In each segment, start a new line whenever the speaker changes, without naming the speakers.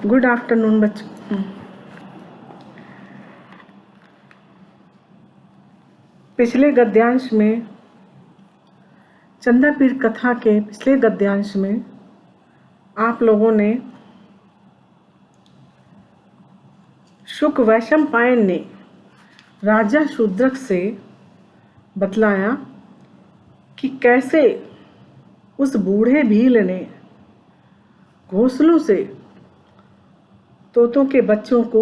Good afternoon बच्चों। पिछले गद्यांश में चंदापीर कथा के पिछले गद्यांश में आप लोगों ने शुक वैशंपायन ने राजा शूद्रक से बतलाया कि कैसे उस बूढ़े भील ने घोंसलों से तोतों के बच्चों को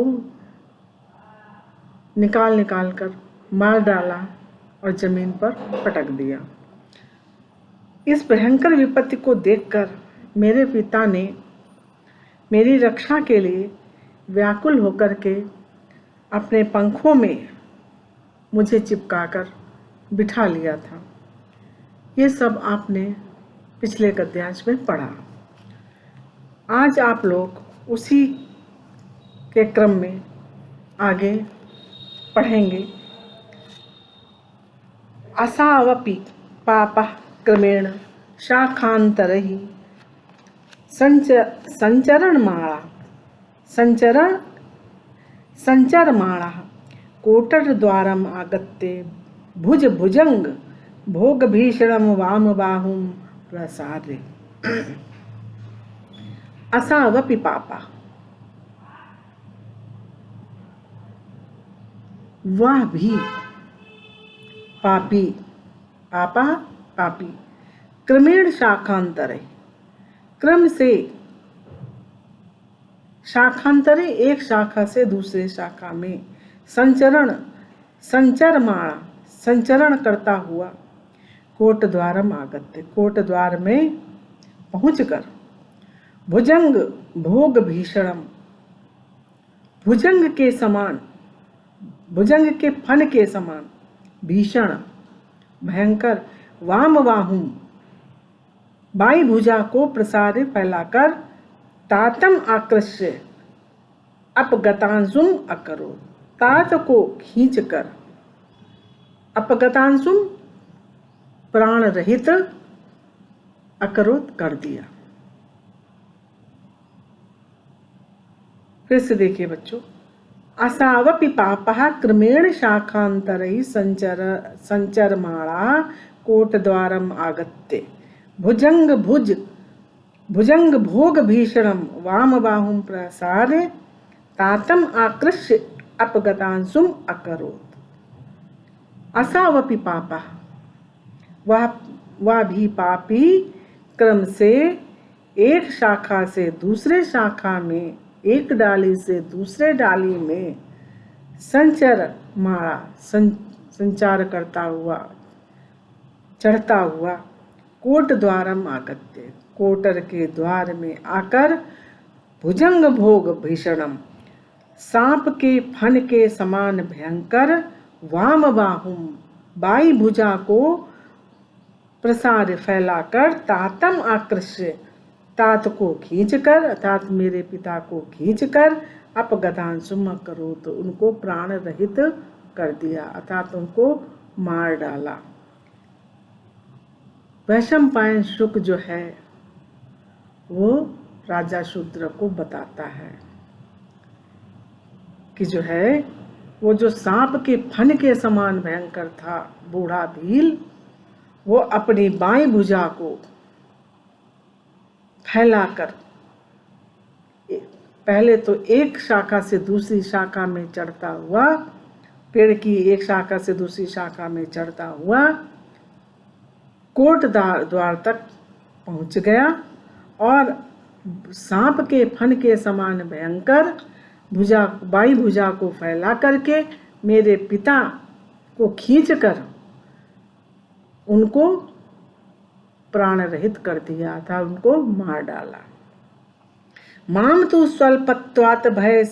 निकाल कर मार डाला और जमीन पर पटक दिया। इस भयंकर विपत्ति को देखकर मेरे पिता ने मेरी रक्षा के लिए व्याकुल होकर के अपने पंखों में मुझे चिपकाकर बिठा लिया था। ये सब आपने पिछले गद्यांश में पढ़ा। आज आप लोग उसी के क्रम में आगे पढ़ेंगे। असावपि पापः क्रमेण शाखान्तरैः संचरमाणः कोटरद्वारम् आगत्य भुजंग भोगभीषणं वामबाहुं प्रसार्य। असावपि पापः, वह भी पापी, पापा पापी, क्रमेण शाखांतरे, क्रम से शाखांतरे, एक शाखा से दूसरे शाखा में, संचरण करता हुआ, कोट द्वारम आगत्य, कोट द्वार में पहुंचकर, भुजंग भोग भीषणम, भुजंग के समान, भुजंग के फन के समान, भीषण भयंकर, वामबाहुं, बाई भुजा को प्रसारे फैलाकर, तातम आकृष्य अपगतांशुम अकरोत्, तात को खींचकर, अपगतांशुम प्राण रहित, अकरोत् कर दिया। फिर से देखिए बच्चों। असावपि पापः क्रमेण शाखान्तरैः संचरमाणः कोटद्वारम् आगत्य भुजंग भोग भीषणं वामबाहुं प्रसार्य तातम् आकृष्य अपगतांशुम् अकरोत्। असावपि पापः, वह भी पापी क्रम से एक शाखा से दूसरे शाखा में, एक डाली से दूसरे डाली में संचार करता हुआ, चढ़ता हुआ, कोट द्वारम आगत्य, कोटर के द्वार में आकर, भुजंग भोग भीषणम, सांप के फन के समान भयंकर, वामबाहुम, बाई भुजा को प्रसार फैलाकर, तातम आकृष्य, तात को खींचकर, अर्थात मेरे पिता को खींचकर, अपगतांशुम अकरोत्, तो उनको प्राण रहित कर दिया, अर्थात उनको मार डाला। वैशंपायन शुक जो है वो राजा शूद्र को बताता है कि जो है वो जो सांप के फन के समान भयंकर था बूढ़ा भील, वो अपनी बाई भुजा को फैलाकर पहले तो एक शाखा से दूसरी शाखा में चढ़ता हुआ, पेड़ की एक शाखा से दूसरी शाखा में चढ़ता हुआ, कोट द्वार तक पहुंच गया और सांप के फन के समान भयंकर बाई भुजा को फैला करके मेरे पिता को खींचकर उनको प्राण रहित कर दिया था, उनको मार डाला। माम तु स्वल्पत्वात् भय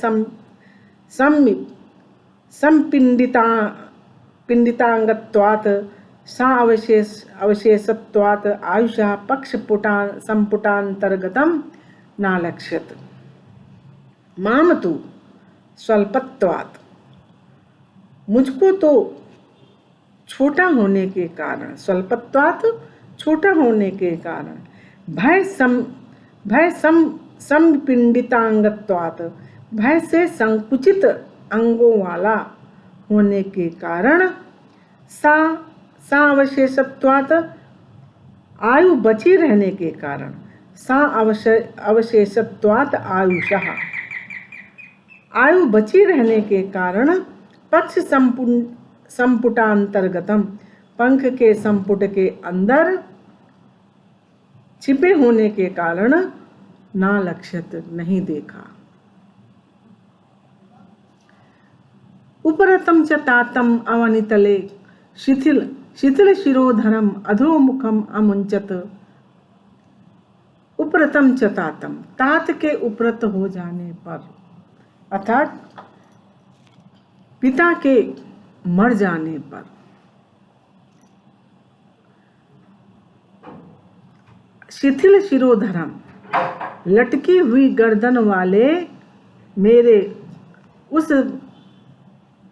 पिंडितांगत्वात् सा अवशेषत्वात् आयुषः संपुटांतर्गतम नालक्ष्यत। माम तु स्वल्पत्वात्, मुझको तो छोटा होने के कारण, स्वल्पत्वात् छोटा होने के कारण, भय समपिंडितांगत्वात्, भय से संकुचित अंगों वाला होने के कारण, सावशेषत्वात्, आयु बची रहने के कारण, अवशेषत्वात् आयुषः, आयु बची रहने के कारण, पक्ष संपुटांतर्गतम, पंख के संपुट के अंदर छिपे होने के कारण, ना लक्ष्यत, नहीं देखा। उपरतम च तातम अवनितले शिथिल शिरोधरम अधोमुखम अमुंचत। उपरतम च तातम, तात के उपरत हो जाने पर, अर्थात पिता के मर जाने पर, शिथिल शिरोधरम, लटकी हुई गर्दन वाले मेरे उस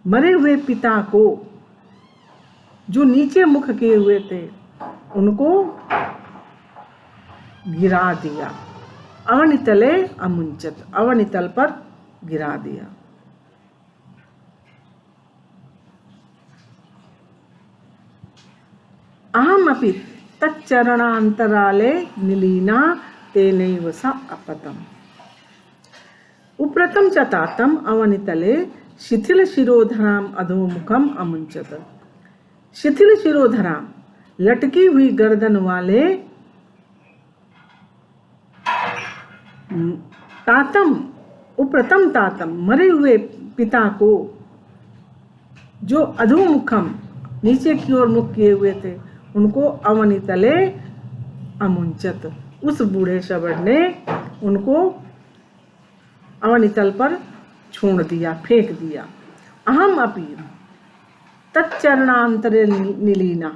मरे हुए पिता को, जो नीचे मुख किए हुए थे, उनको गिरा दिया। अवनितले अमुंचत, अवनितल पर गिरा दिया। अहम अपि तच्चरणांतराले निलीना तेनैव सा अपतम। उपरतम च तातम अवनितले शिथिल शिरोधराम अधोमुखम अमुंचत। शिथिल शिरोधराम, लटकी हुई गर्दन वाले, तातम, उपरतम तातम, मरे हुए पिता को, जो अधोमुखम, नीचे की ओर मुख किए हुए थे, उनको अवनितले अमुंचत, उस बूढ़े शबर ने उनको अवनितल पर छोड़ दिया, फेंक दिया। अहम अपि तच्चरणांतरे निलीना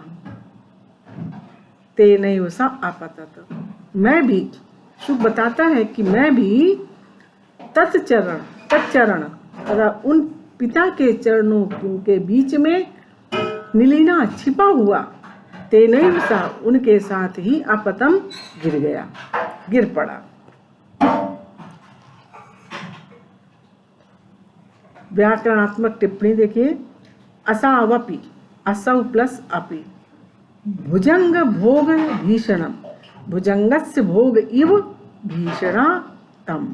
तेनैव सा अपतत, मैं भी, शुभ बताता है कि मैं भी तच्चरण अर्थात उन पिता के चरणों के बीच में, निलीना, छिपा हुआ, तेनैव सा, उनके साथ ही, अपतम, गिर गया, गिर पड़ा। व्याकरणात्मक टिप्पणी देखिए। असावपि, असौ प्लस अपि, भुजंग भोग भीषणम, भुजंगस्य भोग इव भीषणा तम।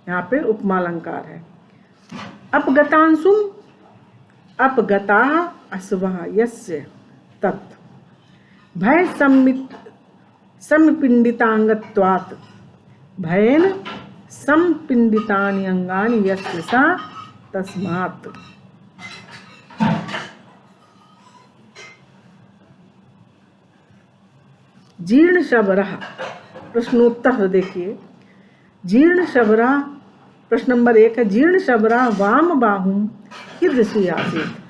यहाँ पे उपमालंकार है। अपगतांशुम, अपगता अस्वः यस्य तत्, भय समपिंडितांगत्वात्, भयेन संपिंडितानि अंगानि यस्य सा तस्मात्। जीर्ण शबरः, प्रश्नोत्तर देखिए। जीर्ण शबरा, प्रश्न नंबर 1 है, जीर्ण शबरा वाम बाहुम कीदृशी आसीत्।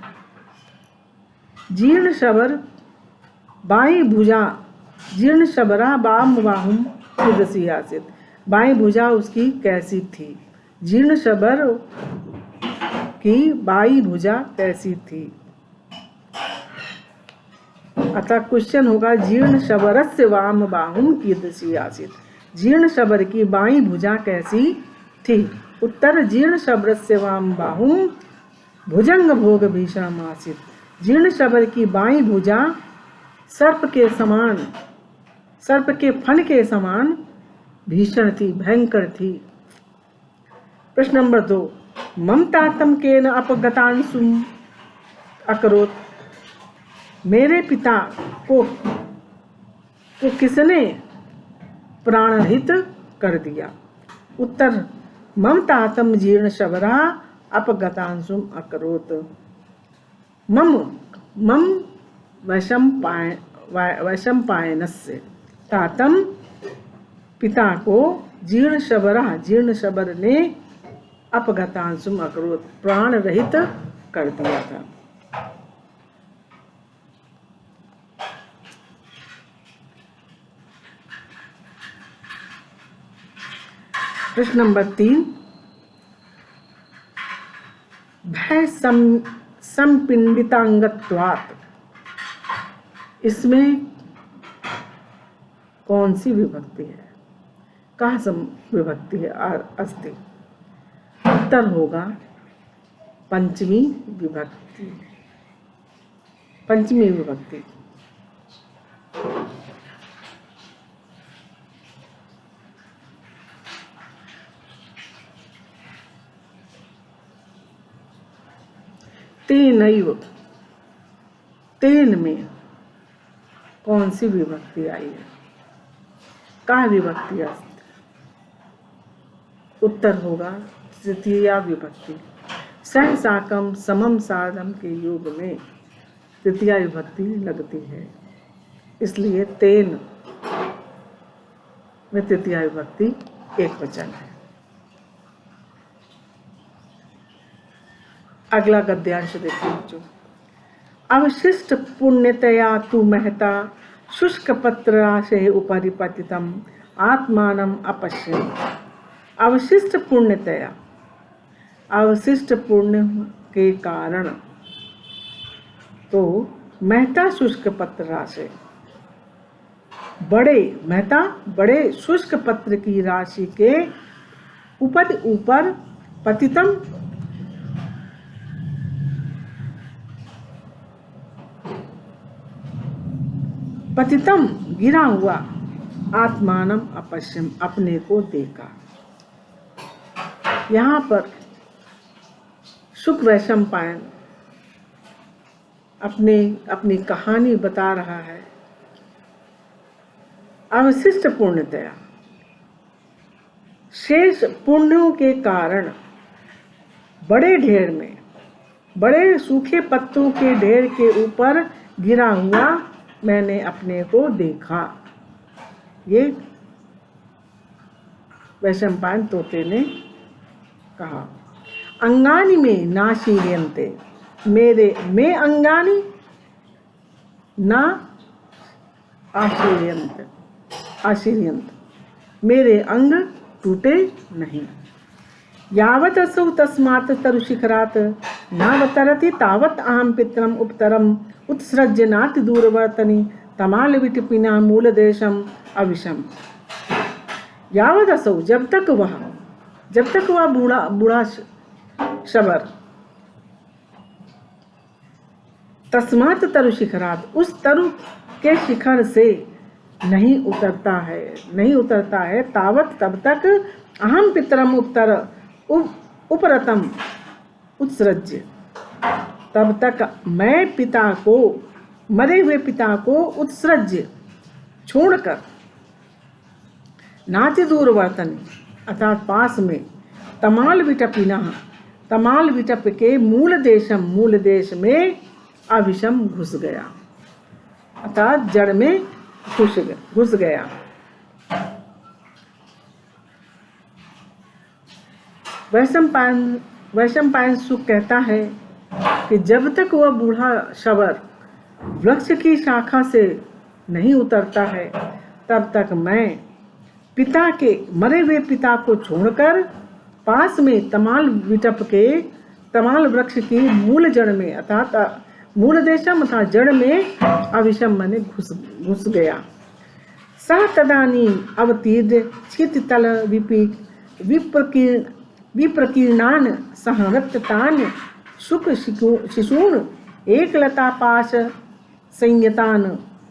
जीर्ण शबर, बाई भुजा, जीर्ण शबरा वाम बाहुम कीदृशी आसीत्, बाई भुजा उसकी कैसी थी। जीर्ण शबर की बाई भुजा कैसी थी। अतः क्वेश्चन होगा, जीर्ण शबरस्य वाम बाहुम कीदृशी आसीत्, जीर्ण शबर की बाई भुजा कैसी थी। उत्तर, जीर्ण शबरस्य वाम बाहुम भुजंग भोग भीषणम आसीत्, जीर्ण शबर की बाई भुजा सर्प के समान, सर्प के फन के समान भीषण थी, भयंकर थी। प्रश्न नंबर 2, ममतातम केन अपगतांशुम अकरोत्, मेरे पिता को किसने प्राण रहित कर दिया। उत्तर, ममतातम जीर्ण शबरा अपगतांशुम अकरोत्, मम वैशंपायनस्य, तातम, पिता को, जीर्ण शबरा, जीर्ण शबर ने, अपगतांशुम अकरोत्, प्राण रहित कर दिया था। प्रश्न नंबर 3, भय संपिंडितांगत्वात्, इसमें कौन सी विभक्ति है। कः विभक्ति है अस्ति? उत्तर होगा पंचमी विभक्ति। पंचमी विभक्ति। तेनैव, तेन में कौन सी विभक्ति आई है? का विभक्ति अस्ति? उत्तर होगा तृतीया विभक्ति। सह साकम समम साधम के योग में तृतीया विभक्ति लगती है, इसलिए तेन में तृतीया विभक्ति एक वचन है। अगला गद्यांश देखिए बच्चों। अवशिष्ट पुण्यतया तु महता शुष्क पत्राशे उपरि पतितम आत्मानम अपश्यन्। अवशिष्ट पुण्यतया, अवशिष्ट पुण्य के कारण तो महता शुष्क पत्राशे, बड़े महता बड़े शुष्क पत्र की राशि के ऊपर पतितम पतितम गिरा हुआ, आत्मानम अपश्यम अपने को देखा। यहाँ पर शुक वैशंपायन अपनी कहानी बता रहा है। अवशिष्ट पुण्यतया, शेष पुण्यों के कारण बड़े ढेर में, बड़े सूखे पत्तों के ढेर के ऊपर गिरा हुआ मैंने अपने को देखा। ये वैशंपायन तोते ने कहा। अंगानी में नाशीर्यन्ते, मेरे में अंगानी ना आशीर्यन्त, मेरे अंग टूटे नहीं। यावत असौ तस्मात् तरुशिखरात् नावतरति तावत् अहं पितरम उपतरम उत्सृज्य नाति दूरवर्तनी तमाल विटपिना मूल देशम अविशम। यावत असौ, जब तक वह बूढ़ा शबर, तस्मात् तरु शिखरात, उस तरु के शिखर से नहीं उतरता है तावत, तब तक अहम पितरम उपरतम उत्सृज्य, तब तक मैं पिता को, मरे हुए पिता को उत्सृज्य छोड़कर, नाति दूरवर्तन अर्थात पास में, तमाल विटपिना, तमाल विटप के मूल देश में अविषम घुस गया, अर्थात जड़ में घुस गया। वैशंपायन सुख कहता है कि जब तक वह बूढ़ा शबर वृक्ष की शाखा से नहीं उतरता है, तब तक मैं पिता के, मरे हुए पिता को छोड़कर पास में तमाल विटप के, तमाल वृक्ष की मूल जड़ में, अर्थात मूल देशम अर्थात जड़ में अविषम मने घुस गया। सह तदानी अवतीर्य छिततल विप्रकीर्णान सहरतान शुक शिशून एकलता पाश संयतान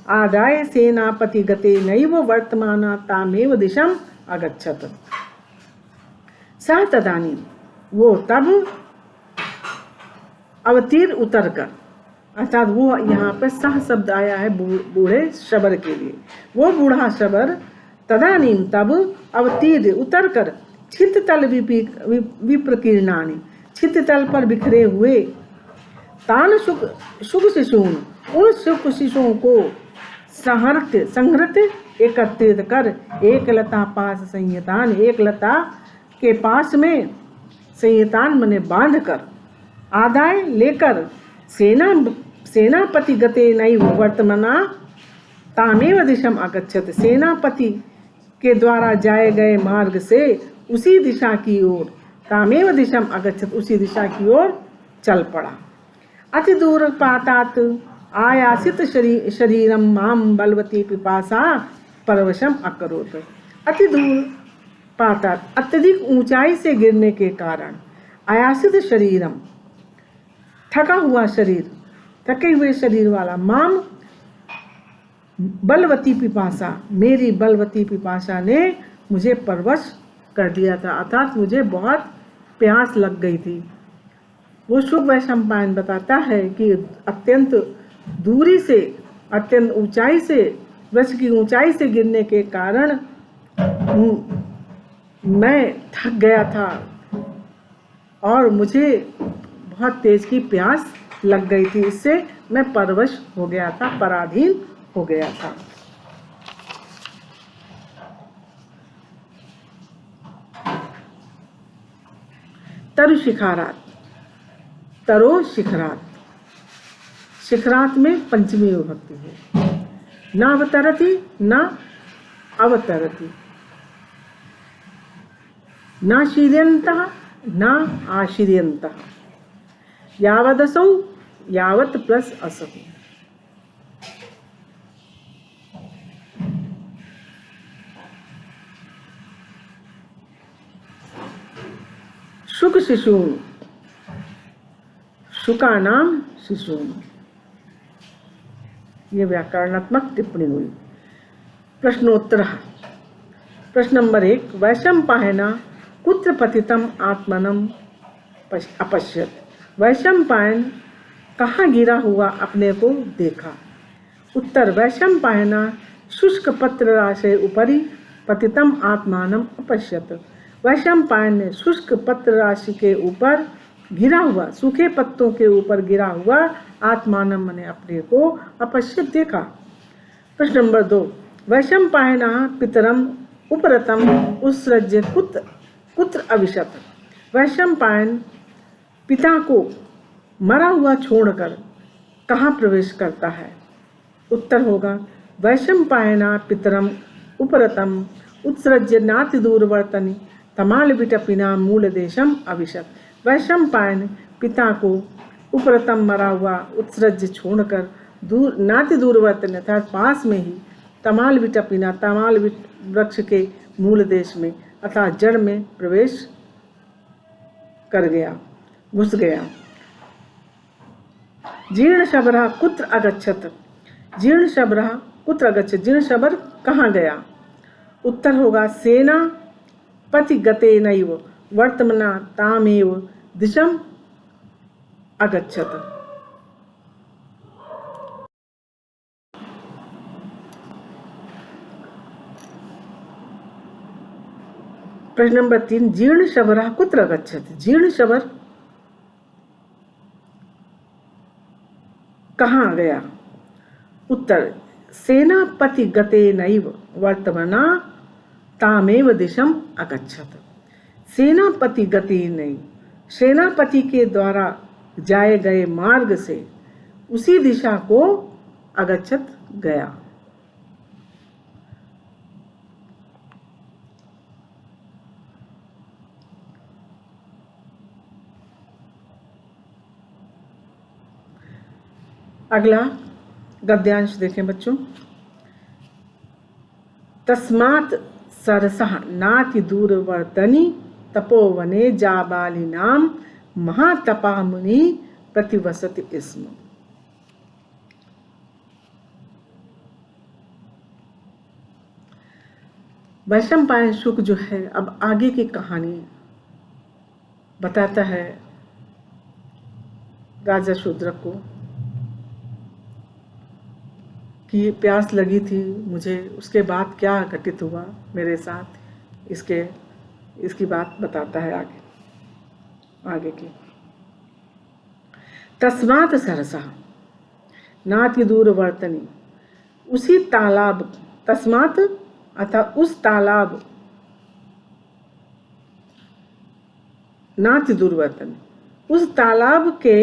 आदाय सेनापति गते नैव वर्तमाना तामेव दिशम अगच्छत। सह तदानी, वो तब अवतीर उतर कर, अर्थात वो यहाँ पर सह शब्द आया है बूढ़े शबर के लिए। वो बूढ़ा शबर तदानीम तब अवतीर उतर कर छित तल विप्रकीर्णानी, छित तल पर बिखरे हुए, तान शुक शिशून, उन शुक शिशुओं को संहृत एकत्रित कर, एक लता पास संयतान, एक लता के पास में संयतान मने बांध कर, आदाय लेकर, सेनापति गते नैव वर्तमाना तामेव दिशम अगच्छत, सेनापति के द्वारा जाए गए मार्ग से उसी दिशा की ओर, तामेव दिशम अगच्छत, उसी दिशा की ओर चल पड़ा। अति दूर पातात आयासित शरीरम माम बलवती पिपासा परवशम अकरोत। अति दूर पातात अत्यधिक ऊंचाई से गिरने के कारण आयासित शरीरम थका हुआ शरीर, थके हुए शरीर वाला, माम बलवती पिपासा, मेरी बलवती पिपासा ने मुझे परवश कर दिया था, अर्थात मुझे बहुत प्यास लग गई थी। वो शुक वैशंपायन बताता है कि अत्यंत दूरी से, अत्यंत ऊंचाई से, वृक्ष की ऊंचाई से गिरने के कारण मैं थक गया था और मुझे बहुत तेज की प्यास लग गई थी, इससे मैं परवश हो गया था, पराधीन हो गया था। तरु शिखरात, तरो शिखरात, शिखरात में पंचमी विभक्ति है। न अवतरति न अवतरति, न शीर्यन्तः न आशीर्यन्तः, यावदसौ यावत् प्लस असौ। शुक शिशून, शुका नाम शिशून, ये व्याकरणात्मक टिप्पणी हुई। प्रश्नोत्तर। प्रश्न नंबर 1, वैशंपायन कुत्र पतितम आत्मनम अपश्यत, वैशंपायन कहाँ गिरा हुआ अपने को देखा। उत्तर, वैशंपायन शुष्क पत्र राशे उपरि पतितम आत्मानम अपश्यत, वैशंपायन ने शुष्क पत्र राशि के ऊपर गिरा हुआ, सूखे पत्तों के ऊपर गिरा हुआ आत्मानम ने अपने को अपश्यत देखा। प्रश्न नंबर 2, वैशंपायन पितरम उपरतम उत्सृज्य कुत्र अविशत, वैशंपायन पिता को मरा हुआ छोड़कर कहाँ प्रवेश करता है। उत्तर होगा, वैशंपायन पितरम उपरतम उत्सृज्य नाति दूरवर्तनी तमाल विटपिना मूल देशम अविशत, वैशंपायन पिता को उपरतम मरा हुआ उत्सृज्य छोड़कर दूर नाति दूरवर्तन अर्थात पास में ही तमाल विटपिना, तमाल वृक्ष के मूल देश में अर्थात जड़ में प्रवेश कर गया, घुस गया। जीर्ण शबरः कुत्र अगच्छत, जीर्ण शबरः कुत्र अगच्छत, जीर्ण शबर कहाँ गया। उत्तर होगा, सेना पति गतेनैव वर्तमना तामेव दिशम अगच्छत। प्रश्न नंबर 3, जीर्ण शबरः कुत्र अगच्छत, जीर्ण शबर कहाँ गया। उत्तर, सेनापति गतेनैव वर्तमना तामेव दिशम अगच्छत, सेनापति गतेनैव, सेनापति के द्वारा जाए गए मार्ग से उसी दिशा को अगच्छत गया। अगला गद्यांश देखें बच्चों। तस्मात् सरसः नाति दूरवर्तनी तपोवने जाबालिनाम महातपः मुनि प्रतिवसति स्म। वैशंपायन शुक जो है अब आगे की कहानी बताता है राजा शूद्रक को कि प्यास लगी थी मुझे, उसके बाद क्या घटित हुआ मेरे साथ, इसकी बात बताता है आगे की। तस्मात् सरसः नाति दूरवर्तनी, उसी तालाब, तस्मात् अतः उस तालाब, नाति दूरवर्तनी, उस तालाब के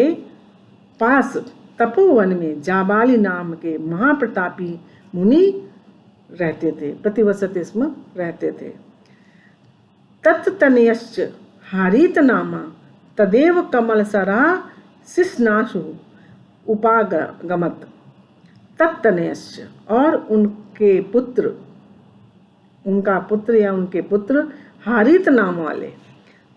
पास तपोवन में जाबाली नाम के महाप्रतापी मुनि रहते थे, प्रतिवसते स्म, रहते थे। तत्तनयश्च हारीत नामा तदेव कमलसरा शिश्नाशु उपागमत, तत्तनयश्च और उनके पुत्र, उनका पुत्र या उनके पुत्र हारित नाम वाले।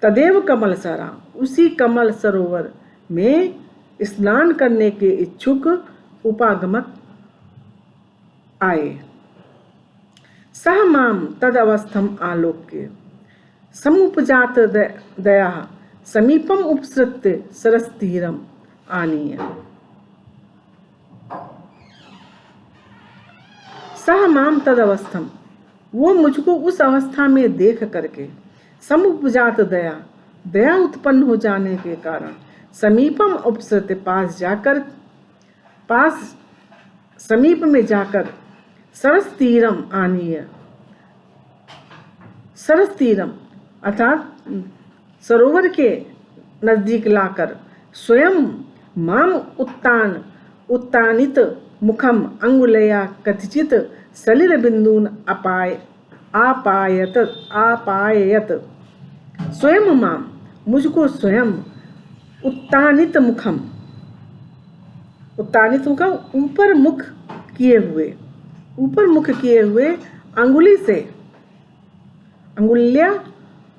तदेव कमल सरा, उसी कमल सरोवर में स्नान करने के इच्छुक उपागमत आए। सह माम तद अवस्थम आलोक्य समुपजात दया समीपम उपसृत्य सरस्तीरम आनीय। सह माम तद अवस्थम, वो मुझको उस अवस्था में देख करके, समुपजात दया, दया उत्पन्न हो जाने के कारण, समीपम उपसृत्य, पास समीप में जाकर, सरस तीरम आनीय, सरस तीरम अर्थात सरोवर के नजदीक लाकर, स्वयं माम उत्तानित मुखम अंगुलया कथिचित सलिल बिंदून आपायत, स्वयं माम, मुझको स्वयं, उत्तानित मुखम ऊपर मुख किए हुए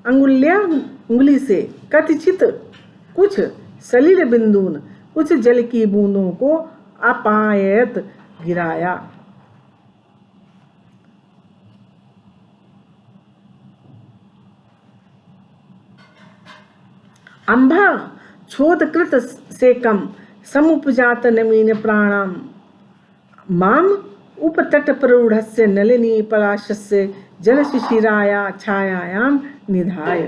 अंगुली से कथिचित कुछ सलिल बिंदून, कुछ जल की बूंदों को अपायत गिराया। अंभा छोदकृत सेकम समुपजात नवीन प्राणाम माम उपतट प्ररूढ़स्य नलिनी पलाशस्य जलशिशिराया छायायाम निधाय।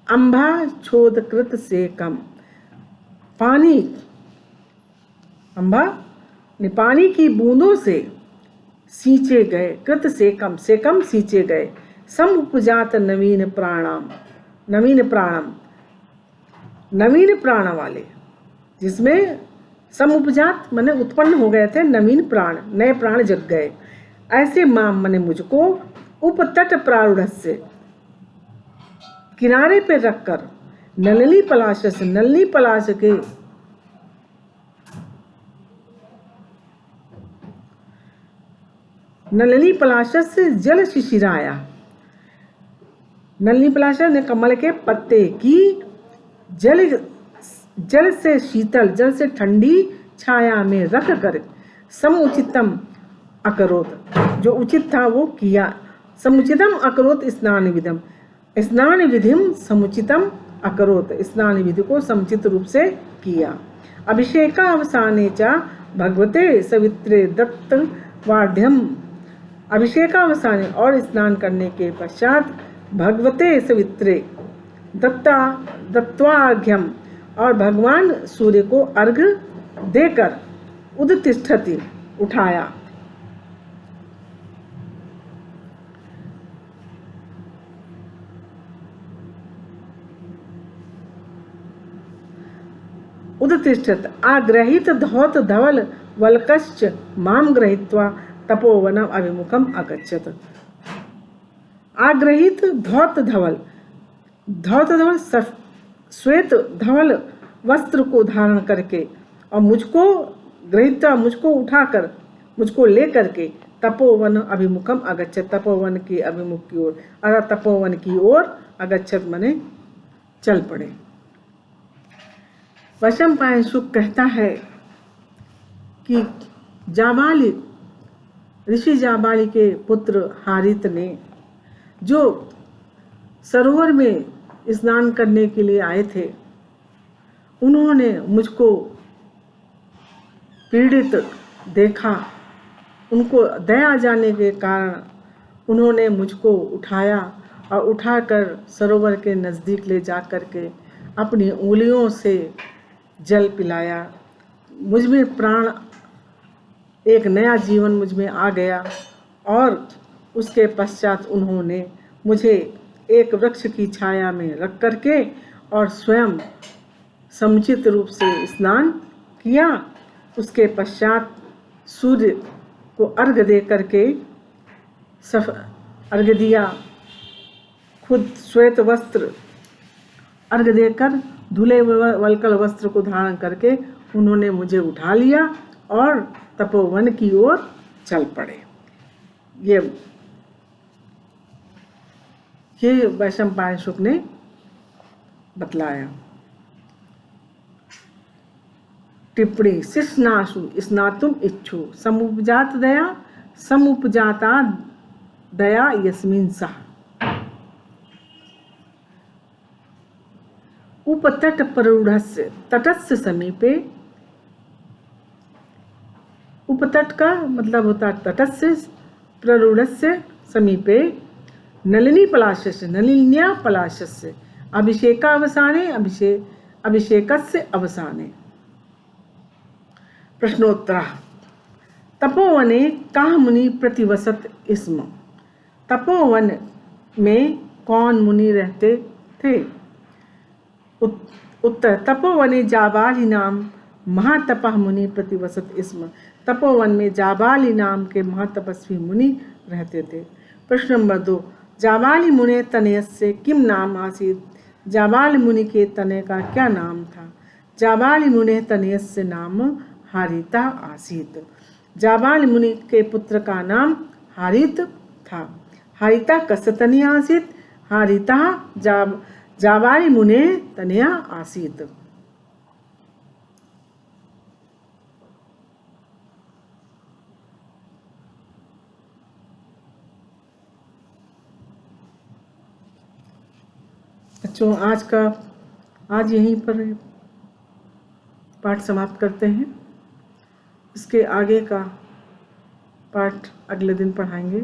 अंभा छोदकृत सेकम, पानी की बूंदों से सींचे गए, कृत सेकम सींचे गए, समुपजात नवीन प्राण वाले, जिसमें समुपजात माने उत्पन्न हो गए थे नवीन प्राण, नए प्राण जग गए। ऐसे माम माने मुझको, उपतट प्रारूढ़ से किनारे पे रखकर, नलिनी पलाश के नलिनी पलाश से जल शिशिराया, नलिनी पलाश ने कमल के पत्ते की जल से शीतल, जल से ठंडी छाया में रख कर, समुचितम अकरोत, जो उचित था वो किया। समुचितम अकरोत स्नान विधिम समुचितम अकरोत, स्नान विधि को समुचित रूप से किया। अभिषेकावसाने च भगवते सवित्रे दत्तवार्ध्यम, अभिषेकावसाने और स्नान करने के पश्चात भगवते सवित्रे दत्वार्घ्यम, और भगवान सूर्य को अर्घ देकर, उदतिष्ठति उठाया, उदतिष्ठत आग्रहित धौत धवल वल्कश्च माम ग्रहीत्वा तपोवनम अभिमुखम अगच्छत। आग्रहित धौत धवल श्वेत धवल वस्त्र को धारण करके, और मुझको ग्रहीत्वा, मुझको उठाकर, मुझको लेकर के, तपोवन अभिमुखम अगच्छत, तपोवन के अभिमुख की ओर, अर्थात तपोवन की ओर अगच्छत मने चल पड़े। वैशंपायन शुक कहता है कि ऋषि जाबाली के पुत्र हारित ने, जो सरोवर में स्नान करने के लिए आए थे, उन्होंने मुझको पीड़ित देखा। उनको दया जाने के कारण उन्होंने मुझको उठाया और उठाकर सरोवर के नज़दीक ले जा कर के अपनी उंगलियों से जल पिलाया। मुझ में प्राण, एक नया जीवन मुझ में आ गया, और उसके पश्चात उन्होंने मुझे एक वृक्ष की छाया में रख करके और स्वयं समुचित रूप से स्नान किया। उसके पश्चात सूर्य को अर्घ दे करके अर्घ दिया, खुद श्वेत वस्त्र अर्घ देकर धुले वल्कल वस्त्र को धारण करके उन्होंने मुझे उठा लिया और तपोवन की ओर चल पड़े। ये ये वैशंपायन शुक ने बतलाया। टिप्पणी शिष्णासु स्नातुम इच्छु समुपजात दया समुपजाता दया यस्मिन् सः। उपतट प्ररूढ़स्य तटस्य समीपे, उपतट का मतलब होता है तटस्य, प्ररूढ़स्य समीपे, नलिनी पलाशस्य नलिन्या पलाशस्य अभिषेकावसाने अभिषेकस्य अवसाने। प्रश्नोत्तरः। तपोवने कः मुनि प्रतिवसत स्म? तपोवन में कौन मुनि रहते थे? उत्तर तपोवने जाबाली नाम महातपः मुनि प्रतिवसत स्म। तपोवन में जाबाली नाम के महातपस्वी मुनि रहते थे। प्रश्न नंबर 2। जाबाली मुने तनयस्य किम नाम आसीत्? जाबाली मुनि के तनय का क्या नाम था? जाबाली मुने तनयस्य नाम हारिता आसीत्। जाबाली मुनि के पुत्र का नाम हारित था। हारिता कस्य तनया आसीत्? हारिता जाबाली मुने तनया आसीत्। बच्चों आज यहीं पर पाठ समाप्त करते हैं। इसके आगे का पाठ अगले दिन पढ़ाएंगे।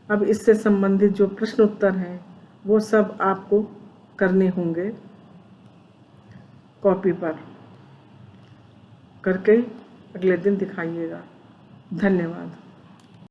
अब इससे संबंधित जो प्रश्न उत्तर हैं वो सब आपको करने होंगे, कॉपी पर करके अगले दिन दिखाइएगा। धन्यवाद।